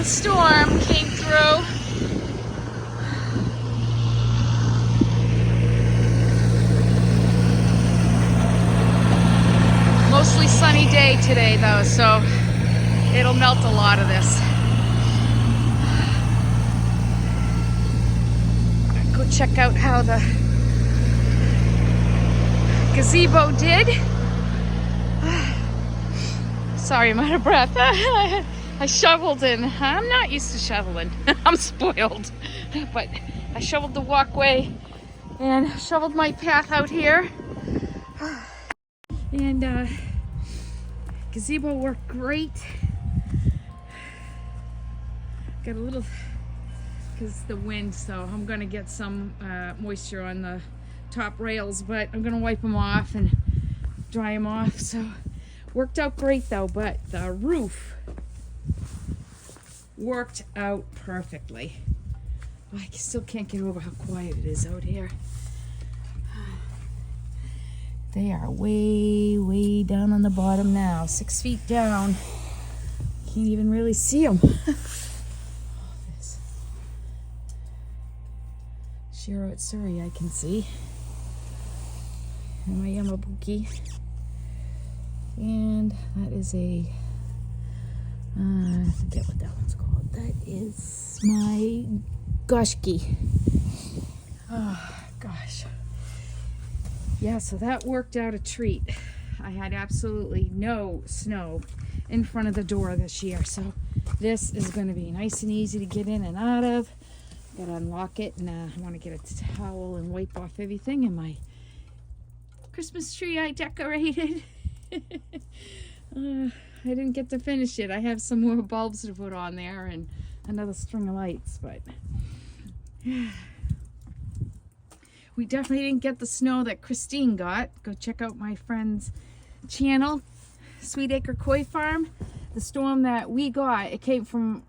storm came through. Mostly sunny day today though, so it'll melt a lot of this. Go check out how the gazebo did. Sorry, I'm out of breath. I shoveled and I'm not used to shoveling. I'm spoiled. But I shoveled the walkway and shoveled my path out here. And gazebo worked great. Got a little, because the wind, so I'm gonna get some moisture on the top rails, but I'm gonna wipe them off and dry them off. So worked out great though, but the roof worked out perfectly. I still can't get over how quiet it is out here. They are way down on the bottom now, 6 feet down. Can't even really see them. Shiro at Surrey I can see. And my Yamabuki. And that is a, I forget what that one's called. That is my Goshki. Oh, gosh. Yeah, so that worked out a treat. I had absolutely no snow in front of the door this year. So this is going to be nice and easy to get in and out of. Got to unlock it, and I want to get a towel and wipe off everything. And my Christmas tree I decorated. I didn't get to finish it. I have some more bulbs to put on there and another string of lights, but we definitely didn't get the snow that Christine got. Go check out my friend's channel, Sweet Acre Koi Farm. The storm that we got, it came from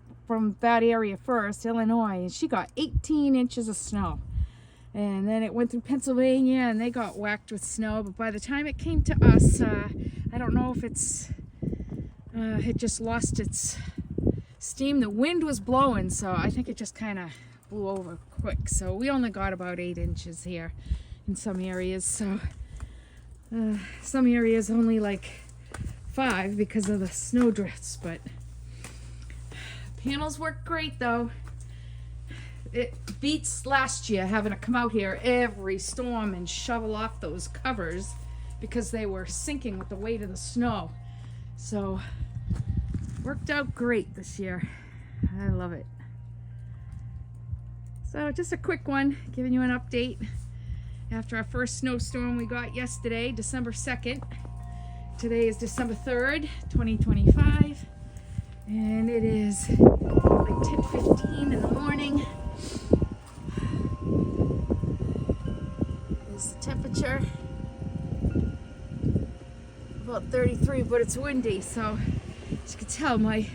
that area first, Illinois, and she got 18 inches of snow. And then it went through Pennsylvania and they got whacked with snow. But by the time it came to us, I don't know if it just lost its steam. The wind was blowing, so I think it just kind of blew over quick. So we only got about 8 inches here in some areas. So some areas only like 5 because of the snow drifts. But panels work great though. It beats last year having to come out here every storm and shovel off those covers because they were sinking with the weight of the snow. So worked out great this year. I love it. So just a quick one, giving you an update after our first snowstorm we got yesterday, December 2nd. Today is December 3rd, 2025, and it is like 10:15 in the morning. Is the temperature about 33, but it's windy, so as you can tell my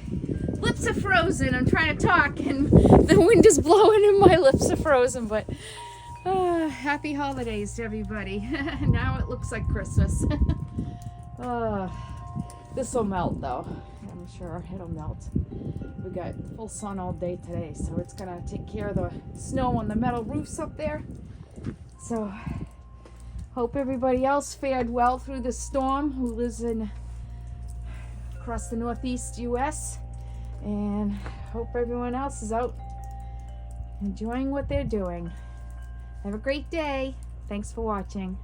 lips are frozen. I'm trying to talk and the wind is blowing and my lips are frozen, but happy holidays to everybody. Now it looks like Christmas. This will melt though, I'm sure it'll melt. We got full sun all day today, so it's gonna take care of the snow on the metal roofs up there. So hope everybody else fared well through the storm who lives across the northeast US, and hope everyone else is out enjoying what they're doing. Have a great day. Thanks for watching.